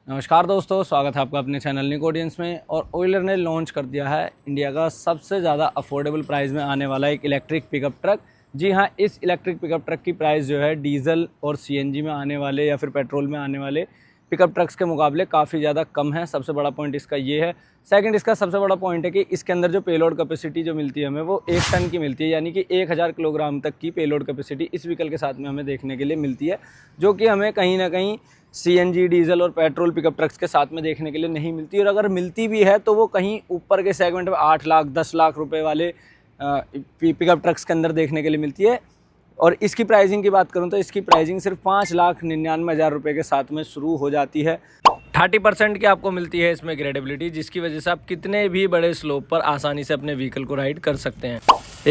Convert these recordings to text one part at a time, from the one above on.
नमस्कार दोस्तों, स्वागत है आपका अपने चैनल निक ऑडियंस में। और ओइलर ने लॉन्च कर दिया है इंडिया का सबसे ज़्यादा अफोर्डेबल प्राइस में आने वाला एक इलेक्ट्रिक पिकअप ट्रक। जी हाँ, इस इलेक्ट्रिक पिकअप ट्रक की प्राइस जो है डीजल और सीएनजी में आने वाले या फिर पेट्रोल में आने वाले पिकअप ट्रक्स के मुकाबले काफ़ी ज़्यादा कम है। सबसे बड़ा पॉइंट इसका ये है। सेकंड, इसका सबसे बड़ा पॉइंट है कि इसके अंदर जो पेलोड कैपेसिटी जो मिलती है हमें वो 1 टन की मिलती है, यानी कि 1000 किलोग्राम तक की पेलोड कैपेसिटी इस व्हीकल के साथ में हमें देखने के लिए मिलती है, जो कि हमें कहीं ना कहीं सीएनजी, डीजल और पेट्रोल पिकअप ट्रक्स के साथ में देखने के लिए नहीं मिलती। और अगर मिलती भी है तो वो कहीं ऊपर के सेगमेंट में 8 लाख 10 लाख रुपए वाले पिकअप ट्रक्स के अंदर देखने के लिए मिलती है। और इसकी प्राइसिंग की बात करूं तो इसकी प्राइसिंग सिर्फ 5,99,000 रुपये के साथ में शुरू हो जाती है। 30% की आपको मिलती है इसमें ग्रेडेबिलिटी, जिसकी वजह से आप कितने भी बड़े स्लोप पर आसानी से अपने व्हीकल को राइड कर सकते हैं।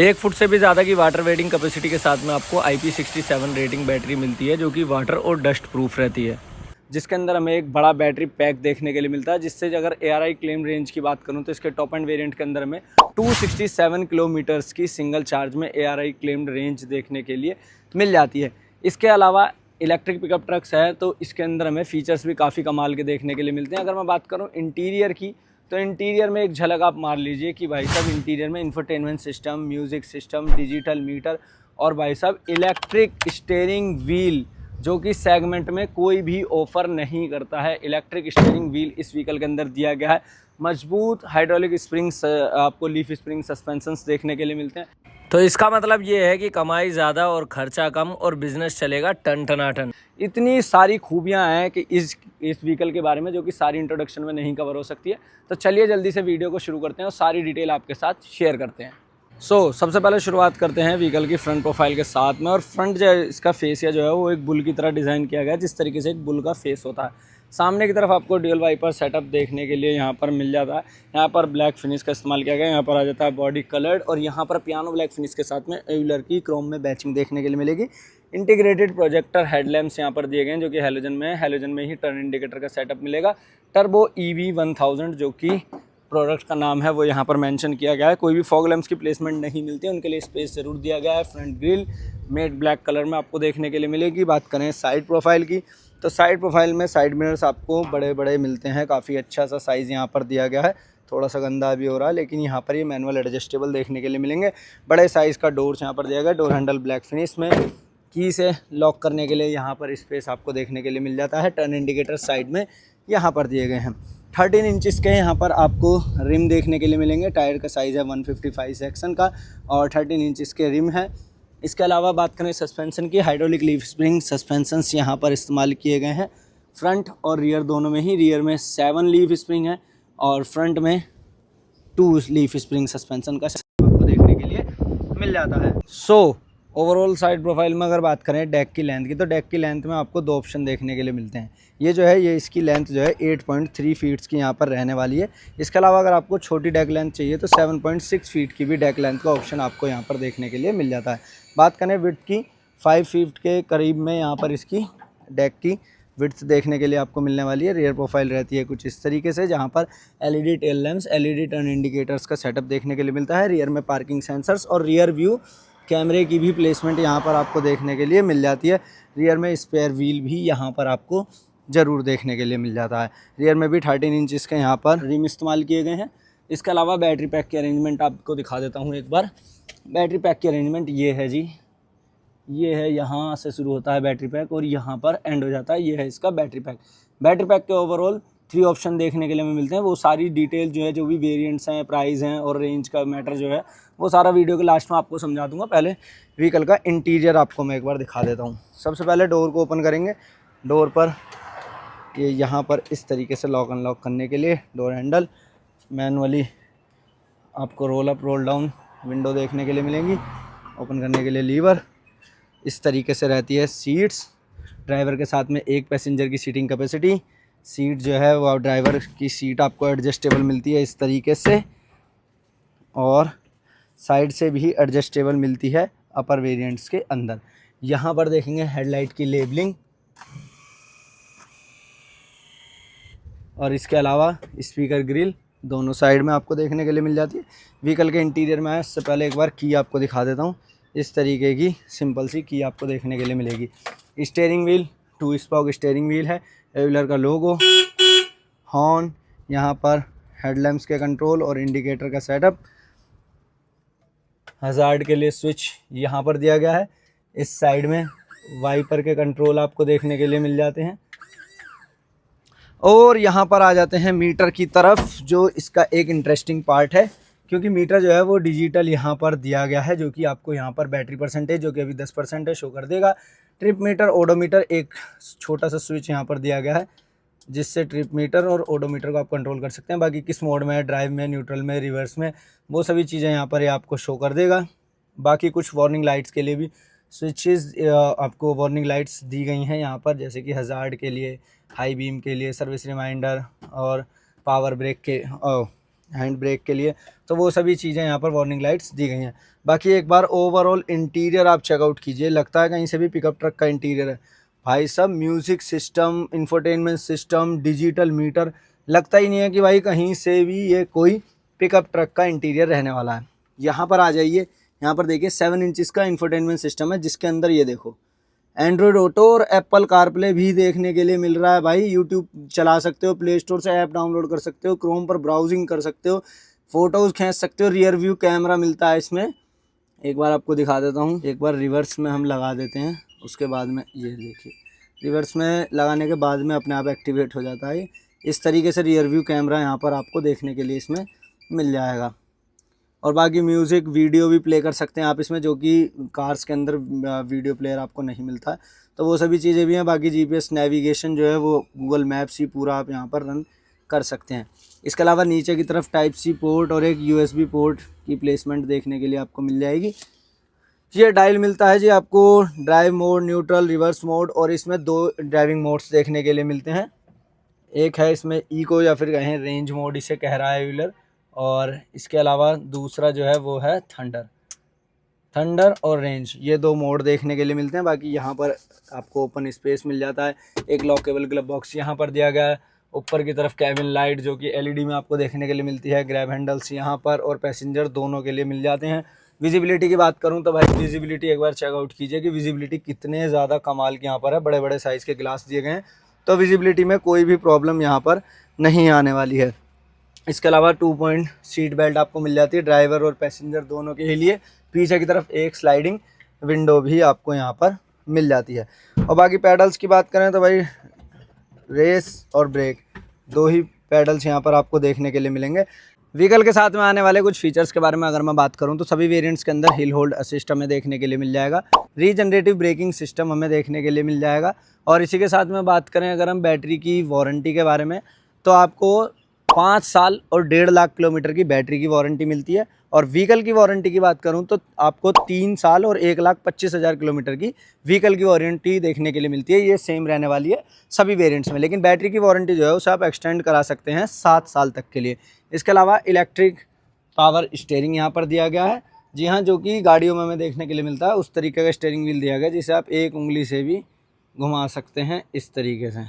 1 फुट से भी ज़्यादा की वाटर वेटिंग कैपेसिटी के साथ में आपको IP67 रेटिंग बैटरी मिलती है, जो कि वाटर और डस्ट प्रूफ रहती है, जिसके अंदर हमें एक बड़ा बैटरी पैक देखने के लिए मिलता है। जिससे अगर ARI क्लेम रेंज की बात करूं तो इसके टॉप एंड वेरिएंट के अंदर हमें 267 किलोमीटर्स की सिंगल चार्ज में ARI क्लेम्ड रेंज देखने के लिए मिल जाती है। इसके अलावा इलेक्ट्रिक पिकअप ट्रक्स है तो इसके अंदर हमें फीचर्स भी काफ़ी कमाल के देखने के लिए मिलते हैं। अगर मैं बात करूँ इंटीरियर की, तो इंटीरियर में एक झलक आप मार लीजिए कि भाई साहब इंटीरियर में infotainment system, music system, digital meter और भाई साहब इलेक्ट्रिक स्टीयरिंग व्हील, जो कि सेगमेंट में कोई भी ऑफर नहीं करता है। इलेक्ट्रिक स्टीयरिंग व्हील इस व्हीकल के अंदर दिया गया है। मजबूत हाइड्रोलिक स्प्रिंग्स, आपको लीफ स्प्रिंग सस्पेंशंस देखने के लिए मिलते हैं। तो इसका मतलब ये है कि कमाई ज़्यादा और खर्चा कम और बिजनेस चलेगा टन टनाटन। इतनी सारी खूबियां हैं कि इस व्हीकल के बारे में, जो कि सारी इंट्रोडक्शन में नहीं कवर हो सकती है। तो चलिए जल्दी से वीडियो को शुरू करते हैं और सारी डिटेल आपके साथ शेयर करते हैं। सबसे पहले शुरुआत करते हैं व्हीकल की फ्रंट प्रोफाइल के साथ में। और फ्रंट जो है इसका फेसिया जो है वो एक बुल की तरह डिज़ाइन किया गया है, जिस तरीके से एक बुल का फेस होता है। सामने की तरफ आपको ड्यूल वाइपर सेटअप देखने के लिए यहाँ पर मिल जाता है। यहाँ पर ब्लैक फिनिश का इस्तेमाल किया गया है। यहाँ पर आ जाता है बॉडी कलर्ड, और यहाँ पर पियानो ब्लैक फिनिश के साथ में एविलर की क्रोम में बैचिंग देखने के लिए मिलेगी। इंटीग्रेटेड प्रोजेक्टर हेडलैम्प्स यहाँ पर दिए गए हैं, जो कि हैलोजन में है। हैलोजन में ही टर्न इंडिकेटर का सेटअप मिलेगा। टर्बो EV1000 जो कि प्रोडक्ट का नाम है वो यहाँ पर मेंशन किया गया है। कोई भी फॉग लैंप्स की प्लेसमेंट नहीं मिलती है, उनके लिए स्पेस ज़रूर दिया गया है। Front grille met black colour में आपको देखने के लिए मिलेगी। बात करें साइड प्रोफाइल की, तो साइड प्रोफाइल में साइड मिरर्स आपको बड़े बड़े मिलते हैं। काफ़ी अच्छा सा साइज़ यहाँ पर दिया गया है। थोड़ा सा गंदा भी हो रहा है, लेकिन यहाँ पर ये मैनुअल एडजस्टेबल देखने के लिए मिलेंगे। बड़े साइज़ का डोर्स यहाँ पर दिया गया है। डोर हैंडल ब्लैक फिनिश में, की से लॉक करने के लिए यहाँ पर स्पेस आपको देखने के लिए मिल जाता है। टर्न इंडिकेटर साइड में यहाँ पर दिए गए हैं। 13 इंचज़ के यहाँ पर आपको रिम देखने के लिए मिलेंगे। टायर का साइज़ है 155 सेक्शन का और 13 इंचज़ के रिम है। इसके अलावा बात करें सस्पेंशन की, हाइड्रोलिक लीफ स्प्रिंग सस्पेंशंस यहाँ पर इस्तेमाल किए गए हैं। फ्रंट और रियर दोनों में ही। रियर में 7 लीफ स्प्रिंग है और फ्रंट में 2 लीफ स्प्रिंग सस्पेंशन का आपको देखने के लिए मिल जाता है। ओवरऑल साइड प्रोफाइल में अगर बात करें डेक की लेंथ की, तो डेक की लेंथ में आपको 2 ऑप्शन देखने के लिए मिलते हैं। ये जो है, ये इसकी लेंथ जो है 8.3 फीट्स की यहाँ पर रहने वाली है। इसके अलावा अगर आपको छोटी डेक लेंथ चाहिए तो 7.6 फीट की भी डेक लेंथ का ऑप्शन आपको यहाँ पर देखने के लिए मिल जाता है। बात करें विड्थ की, 5 फीट के करीब में यहाँ पर इसकी डेक की विड्थ देखने के लिए आपको मिलने वाली है। रियर प्रोफाइल रहती है कुछ इस तरीके से, जहाँ पर LED tail lamps, LED turn indicators का सेटअप देखने के लिए मिलता है। रियर में पार्किंग सेंसर्स और रियर व्यू कैमरे की भी प्लेसमेंट यहाँ पर आपको देखने के लिए मिल जाती है। रियर में स्पेयर व्हील भी यहाँ पर आपको ज़रूर देखने के लिए मिल जाता है। रियर में भी 13 इंचज़ के यहाँ पर रिम इस्तेमाल किए गए हैं। इसके अलावा बैटरी पैक की अरेंजमेंट आपको दिखा देता हूँ एक बार। बैटरी पैक की अरेंजमेंट ये है जी, ये है, यहाँ से शुरू होता है बैटरी पैक और यहाँ पर एंड हो जाता है। ये है इसका बैटरी पैक। बैटरी पैक के ओवरऑल 3 ऑप्शन देखने के लिए हमें मिलते हैं। वो सारी डिटेल जो है, जो भी वेरिएंट्स हैं, प्राइस हैं और रेंज का मैटर जो है, वो सारा वीडियो के लास्ट में आपको समझा दूंगा। पहले व्हीकल का इंटीरियर आपको मैं एक बार दिखा देता हूँ। सबसे पहले डोर को ओपन करेंगे। डोर पर ये यहाँ पर इस तरीके से लॉक अनलॉक करने के लिए डोर हैंडल, मैनुअली आपको roll up roll down window देखने के लिए मिलेंगी। ओपन करने के लिए लीवर इस तरीके से रहती है। सीट्स, ड्राइवर के साथ में एक पैसेंजर की सीटिंग कैपेसिटी। सीट जो है वो ड्राइवर की सीट आपको एडजस्टेबल मिलती है इस तरीके से, और साइड से भी एडजस्टेबल मिलती है अपर वेरिएंट्स के अंदर। यहाँ पर देखेंगे हेडलाइट की लेबलिंग, और इसके अलावा स्पीकर ग्रिल दोनों साइड में आपको देखने के लिए मिल जाती है। व्हीकल के इंटीरियर में आए इससे पहले एक बार की आपको दिखा देता हूँ। इस तरीके की सिंपल सी की आपको देखने के लिए मिलेगी। Steering wheel 2 spoke steering wheel है। एविलर का लोगो हॉर्न, यहाँ पर हेडलैम्प्स के कंट्रोल और इंडिकेटर का सेटअप। हज़ार्ड के लिए स्विच यहाँ पर दिया गया है। इस साइड में वाइपर के कंट्रोल आपको देखने के लिए मिल जाते हैं। और यहाँ पर आ जाते हैं मीटर की तरफ, जो इसका एक इंटरेस्टिंग पार्ट है, क्योंकि मीटर जो है वो डिजिटल यहाँ पर दिया गया है, जो कि आपको यहाँ पर बैटरी परसेंटेज जो कि अभी 10% है शो कर देगा। ट्रिप मीटर, ओडोमीटर, एक छोटा सा स्विच यहाँ पर दिया गया है जिससे ट्रिप मीटर और ओडोमीटर को आप कंट्रोल कर सकते हैं। बाकी किस मोड में है, ड्राइव में, न्यूट्रल में, रिवर्स में, वो सभी चीज़ें यहाँ पर ये आपको शो कर देगा। बाकी कुछ वार्निंग लाइट्स के लिए भी स्विचेस आपको वार्निंग लाइट्स दी गई हैं यहाँ पर, जैसे कि हज़ार्ड के लिए, हाई बीम के लिए, सर्विस रिमाइंडर और पावर ब्रेक के हैंड ब्रेक के लिए, तो वो सभी चीज़ें यहाँ पर वार्निंग लाइट्स दी गई हैं। बाकी एक बार ओवरऑल इंटीरियर आप चेकआउट कीजिए, लगता है कहीं से भी पिकअप ट्रक का इंटीरियर है भाई। सब music system, infotainment system, digital meter, लगता ही नहीं है कि भाई कहीं से भी ये कोई पिकअप ट्रक का इंटीरियर रहने वाला है। यहाँ पर आ जाइए, यहाँ पर देखिए 7 इंचज़ का इंफोटेनमेंट सिस्टम है, जिसके अंदर ये देखो एंड्रॉयड ऑटो और एप्पल कारप्ले भी देखने के लिए मिल रहा है भाई। यूट्यूब चला सकते हो, प्ले स्टोर से ऐप डाउनलोड कर सकते हो, क्रोम पर ब्राउजिंग कर सकते हो, फ़ोटोज़ खींच सकते हो, रियर व्यू कैमरा मिलता है इसमें। एक बार आपको दिखा देता हूँ, एक बार रिवर्स में हम लगा देते हैं, उसके बाद में ये देखिए रिवर्स में लगाने के बाद में अपने आप एक्टिवेट हो जाता है। इस तरीके से रियर व्यू कैमरा यहाँ पर आपको देखने के लिए इसमें मिल जाएगा। और बाकी म्यूज़िक, वीडियो भी प्ले कर सकते हैं आप इसमें, जो कि कार्स के अंदर वीडियो प्लेयर आपको नहीं मिलता है, तो वो सभी चीज़ें भी हैं। बाकी जीपीएस नेविगेशन जो है वो गूगल मैप्स ही पूरा आप यहाँ पर रन कर सकते हैं। इसके अलावा नीचे की तरफ टाइप सी पोर्ट और एक यूएसबी पोर्ट की प्लेसमेंट देखने के लिए आपको मिल जाएगी। ये डायल मिलता है जी आपको drive mode, neutral, reverse mode, और इसमें 2 ड्राइविंग मोड्स देखने के लिए मिलते हैं। एक है इसमें इको या फिर कहें रेंज मोड इसे कह रहा है व्हीलर, और इसके अलावा दूसरा जो है वो है थंडर और रेंज, ये 2 मोड देखने के लिए मिलते हैं। बाकी यहाँ पर आपको ओपन स्पेस मिल जाता है, एक लॉकेबल ग्लव बॉक्स यहाँ पर दिया गया है, ऊपर की तरफ कैबिन लाइट जो कि एलईडी में आपको देखने के लिए मिलती है, ग्रैब हैंडल्स यहाँ पर और पैसेंजर दोनों के लिए मिल जाते हैं। विजिबिलिटी की बात करूँ तो भाई विजिबिलिटी एक बार चेकआउट कीजिए कि विजिबिलिटी कितने ज़्यादा कमाल की यहाँ पर है। बड़े बड़े साइज़ के ग्लास दिए गए हैं, तो विजिबिलिटी में कोई भी प्रॉब्लम यहाँ पर नहीं आने वाली है। इसके अलावा 2 पॉइंट सीट बेल्ट आपको मिल जाती है ड्राइवर और पैसेंजर दोनों के लिए। पीछे की तरफ एक स्लाइडिंग विंडो भी आपको यहाँ पर मिल जाती है। और बाकी पैडल्स की बात करें तो भाई रेस और ब्रेक 2 ही पैडल्स यहाँ पर आपको देखने के लिए मिलेंगे। व्हीकल के साथ में आने वाले कुछ फीचर्स के बारे में अगर मैं बात करूं तो सभी वेरिएंट्स के अंदर हिल होल्ड असिस्ट हमें देखने के लिए मिल जाएगा, रीजनरेटिव ब्रेकिंग सिस्टम हमें देखने के लिए मिल जाएगा। और इसी के साथ में बात करें अगर हम बैटरी की वारंटी के बारे में, तो आपको 5 साल और 1.5 लाख किलोमीटर की बैटरी की वारंटी मिलती है। और व्हीकल की वारंटी की बात करूं तो आपको 3 साल और 1,25,000 किलोमीटर की व्हीकल की वारंटी देखने के लिए मिलती है। ये सेम रहने वाली है सभी वेरिएंट्स में, लेकिन बैटरी की वारंटी जो है उसे आप एक्सटेंड करा सकते हैं 7 साल तक के लिए। इसके अलावा इलेक्ट्रिक पावर स्टीयरिंग यहाँ पर दिया गया है, जी हाँ, जो कि गाड़ियों में हमें देखने के लिए मिलता है। उस तरीके का स्टीयरिंग व्हील दिया गया है जिसे आप एक उंगली से भी घुमा सकते हैं इस तरीके से।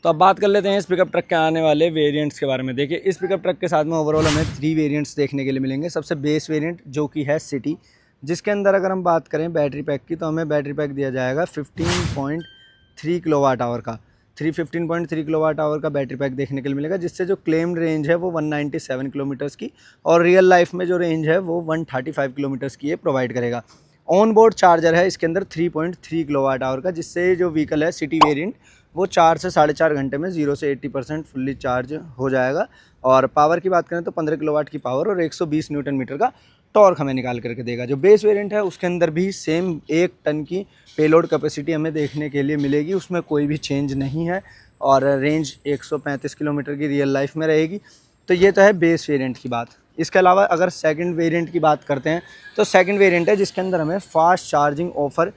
तो अब बात कर लेते हैं इस पिकअप ट्रक के आने वाले वेरिएंट्स के बारे में। देखिए इस पिकअप ट्रक के साथ में ओवरऑल हमें 3 वेरिएंट्स देखने के लिए मिलेंगे। सबसे बेस वेरिएंट जो कि है सिटी, जिसके अंदर अगर हम बात करें बैटरी पैक की, तो हमें बैटरी पैक दिया जाएगा 15.3 किलोवाट आवर का। 15.3 किलोवाट आवर का बैटरी पैक देखने के लिए मिलेगा, जिससे जो क्लेम्ड रेंज है वो 197 किलोमीटर्स की और रियल लाइफ में जो रेंज है वो 135 किलोमीटर्स की ये प्रोवाइड करेगा। ऑन बोर्ड चार्जर है इसके अंदर 3.3 किलोवाट आवर का, जिससे जो व्हीकल है सिटी वेरिएंट वो 4 से 4.5 घंटे में 0 से 80% फुल्ली चार्ज हो जाएगा। और पावर की बात करें तो 15 किलोवाट की पावर और 120 न्यूटन मीटर का टॉर्क हमें निकाल करके देगा। जो बेस वेरिएंट है उसके अंदर भी सेम 1 टन की पेलोड कैपेसिटी हमें देखने के लिए मिलेगी, उसमें कोई भी चेंज नहीं है और रेंज 135 किलोमीटर की रियल लाइफ में रहेगी। तो ये तो है बेस वेरिएंट की बात। इसके अलावा अगर सेकंड वेरिएंट की बात करते हैं तो सेकंड वेरिएंट है जिसके अंदर हमें फास्ट चार्जिंग ऑफ़र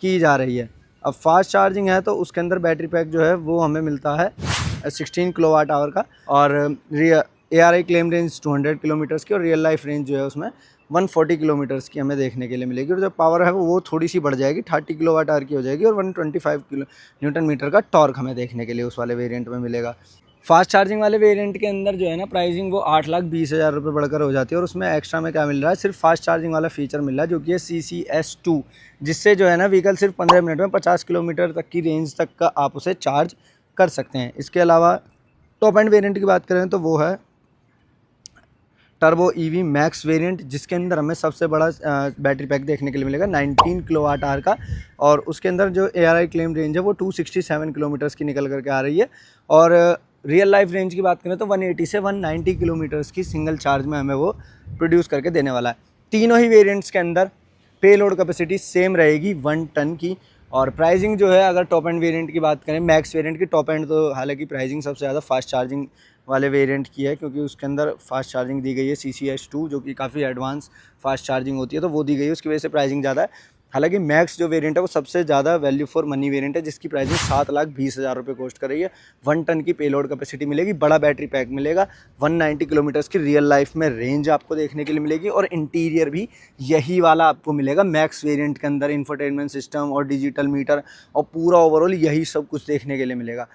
की जा रही है। अब फास्ट चार्जिंग है तो उसके अंदर बैटरी पैक जो है वो हमें मिलता है 16 किलोवाट आवर का और ARI क्लेम रेंज 200 किलोमीटर्स की और रियल लाइफ रेंज जो है उसमें 140 किलोमीटर्स की हमें देखने के लिए मिलेगी। और जो पावर है वो थोड़ी सी बढ़ जाएगी, 30 किलोवाट आवर की हो जाएगी और 125 न्यूटन मीटर का टॉर्क हमें देखने के लिए उस वाले वेरिएंट में मिलेगा। फास्ट चार्जिंग वाले वेरिएंट के अंदर जो है ना प्राइसिंग वो 8,20,000 रुपये बढ़कर हो जाती है। और उसमें एक्स्ट्रा में क्या मिल रहा है, सिर्फ फास्ट चार्जिंग वाला फीचर मिल रहा है जो कि है CCS2, जिससे जो है ना व्हीकल सिर्फ 15 मिनट में 50 किलोमीटर तक की रेंज तक का आप उसे चार्ज कर सकते हैं। इसके अलावा टॉप एंड वेरिएंट की बात करें तो वो है टर्बो ईवी मैक्स वेरिएंट, जिसके अंदर हमें सबसे बड़ा बैटरी पैक देखने के लिए मिलेगा 19 किलोवाट आवर का, और उसके अंदर जो ARI क्लेम रेंज है वो 267 किलोमीटर्स की निकल करके आ रही है। और रियल लाइफ रेंज की बात करें तो 180 से 190 किलोमीटर्स की सिंगल चार्ज में हमें वो प्रोड्यूस करके देने वाला है। तीनों ही वेरिएंट्स के अंदर पे लोड कैपेसिटी सेम रहेगी 1 टन की। और प्राइसिंग जो है, अगर टॉप एंड वेरिएंट की बात करें, मैक्स वेरिएंट की टॉप एंड, तो हालांकि प्राइसिंग सबसे ज़्यादा फास्ट चार्जिंग वाले वेरिएंट की है, क्योंकि उसके अंदर फास्ट चार्जिंग दी गई है CCS2, जो कि काफ़ी एडवांस फास्ट चार्जिंग होती है, तो वो दी गई है, उसकी वजह से प्राइसिंग ज़्यादा है। हालांकि मैक्स जो वेरिएंट है वो सबसे ज़्यादा वैल्यू फॉर मनी वेरिएंट है, जिसकी प्राइसिंग 7,20,000 रुपये कॉस्ट कर रही है। 1 टन की पेलोड कैपेसिटी मिलेगी, बड़ा बैटरी पैक मिलेगा, 190 किलोमीटर्स की रियल लाइफ में रेंज आपको देखने के लिए मिलेगी, और इंटीरियर भी यही वाला आपको मिलेगा मैक्स वेरिएंट के अंदर। इंफोटेनमेंट सिस्टम और डिजिटल मीटर और पूरा ओवरऑल यही सब कुछ देखने के लिए मिलेगा।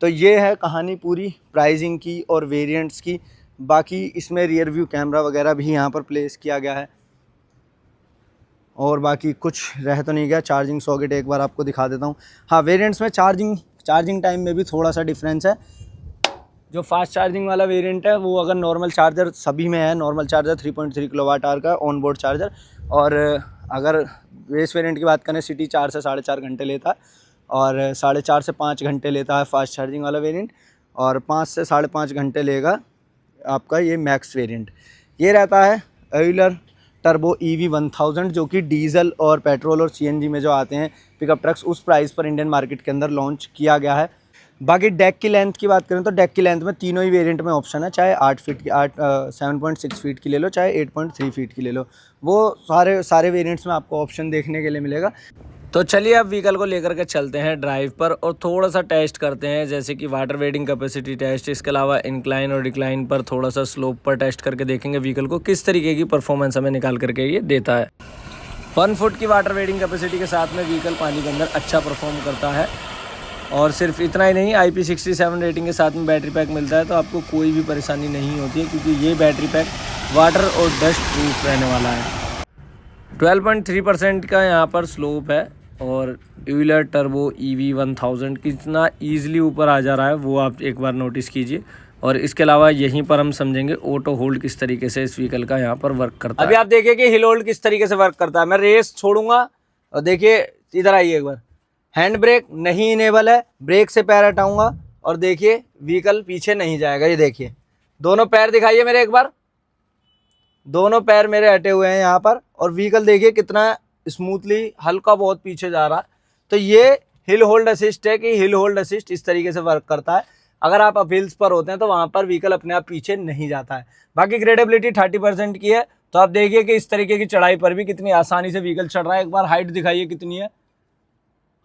तो ये है कहानी पूरी प्राइसिंग की और वेरिएंट्स की। बाकी इसमें रियर व्यू कैमरा वगैरह भी यहाँ पर प्लेस किया गया है, और बाकी कुछ रह तो नहीं गया। चार्जिंग सॉकेट एक बार आपको दिखा देता हूँ। हाँ, वेरिएंट्स में चार्जिंग टाइम में भी थोड़ा सा डिफरेंस है। जो फास्ट चार्जिंग वाला वेरिएंट है वो, अगर नॉर्मल चार्जर सभी में है, नॉर्मल चार्जर 3.3 किलोवाट आवर का ऑन बोर्ड चार्जर, और अगर बेस वेरिएंट की बात करें, सिटी 4 से 4.5 घंटे लेता है, और 4.5 से 5 घंटे लेता है फास्ट चार्जिंग वाला वेरिएंट, और 5 से 5.5 घंटे लेगा आपका ये मैक्स वेरिएंट। ये रहता है ऑयलर टर्बो EV 1000, जो कि डीजल और पेट्रोल और CNG में जो आते हैं पिकअप ट्रक्स, उस प्राइस पर इंडियन मार्केट के अंदर लॉन्च किया गया है। बाकी डेक की लेंथ की बात करें तो डेक की लेंथ में तीनों ही वेरिएंट में ऑप्शन है, चाहे 7.6 फीट की ले लो, चाहे 8.3 फीट की ले लो, वो सारे वेरिएंट्स में आपको ऑप्शन देखने के लिए मिलेगा। तो चलिए अब व्हीकल को लेकर के चलते हैं ड्राइव पर और थोड़ा सा टेस्ट करते हैं, जैसे कि वाटर वेटिंग कैपेसिटी टेस्ट, इसके अलावा इंक्लाइन और डिक्लाइन पर थोड़ा सा स्लोप पर टेस्ट करके देखेंगे व्हीकल को किस तरीके की परफॉर्मेंस हमें निकाल करके ये देता है। 1 फुट की वाटर वेटिंग कैपेसिटी के साथ में व्हीकल पानी के अंदर अच्छा परफॉर्म करता है। और सिर्फ इतना ही नहीं, IP67 रेटिंग के साथ में बैटरी पैक मिलता है, तो आपको कोई भी परेशानी नहीं होती है, क्योंकि ये बैटरी पैक वाटर और डस्ट प्रूफ रहने वाला है। 12.3% का यहाँ पर स्लोप है, और ऑयलर टर्बो EV 1000 कितना ईजिली ऊपर आ जा रहा है वो आप एक बार नोटिस कीजिए। और इसके अलावा यहीं पर हम समझेंगे ऑटो होल्ड किस तरीके से इस व्हीकल का यहाँ पर वर्क करता है। अभी आप देखिए कि हिल होल्ड किस तरीके से वर्क करता है। मैं रेस छोड़ूंगा और देखिए, इधर आइए एक बार, हैंड ब्रेक नहीं इनेबल है, ब्रेक से पैर हटाऊंगा और देखिए व्हीकल पीछे नहीं जाएगा। ये देखिए, दोनों पैर दिखाइए मेरे एक बार, दोनों पैर मेरे हटे हुए हैं यहाँ पर, और व्हीकल देखिए कितना स्मूथली हल्का बहुत पीछे जा रहा है। तो ये हिल होल्ड असिस्ट है, कि हिल होल्ड असिस्ट इस तरीके से वर्क करता है। अगर आप अपहिल्स पर होते हैं तो वहां पर व्हीकल अपने आप पीछे नहीं जाता है। बाकी ग्रेडेबिलिटी 30% की है, तो आप देखिए कि इस तरीके की चढ़ाई पर भी कितनी आसानी से व्हीकल चढ़ रहा है। एक बार हाइट दिखाइए कितनी है,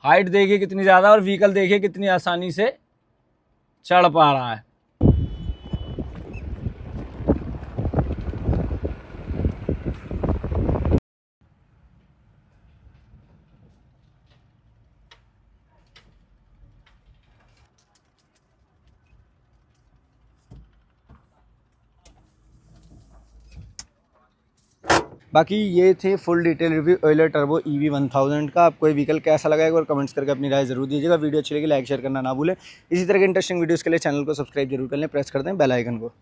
हाइट देखिए कितनी ज़्यादा, और व्हीकल देखिए कितनी आसानी से चढ़ पा रहा है। बाकी ये थे full detail review Euler turbo EV 1000 का। आपको ये व्हीकल कैसा लगा एक बार कमेंट्स करके अपनी राय जरूर दीजिएगा। वीडियो अच्छी लगी लाइक शेयर करना ना भूलें। इसी तरह के इंटरेस्टिंग वीडियोस के लिए चैनल को सब्सक्राइब जरूर कर लें, प्रेस कर दें बेल आइकन को।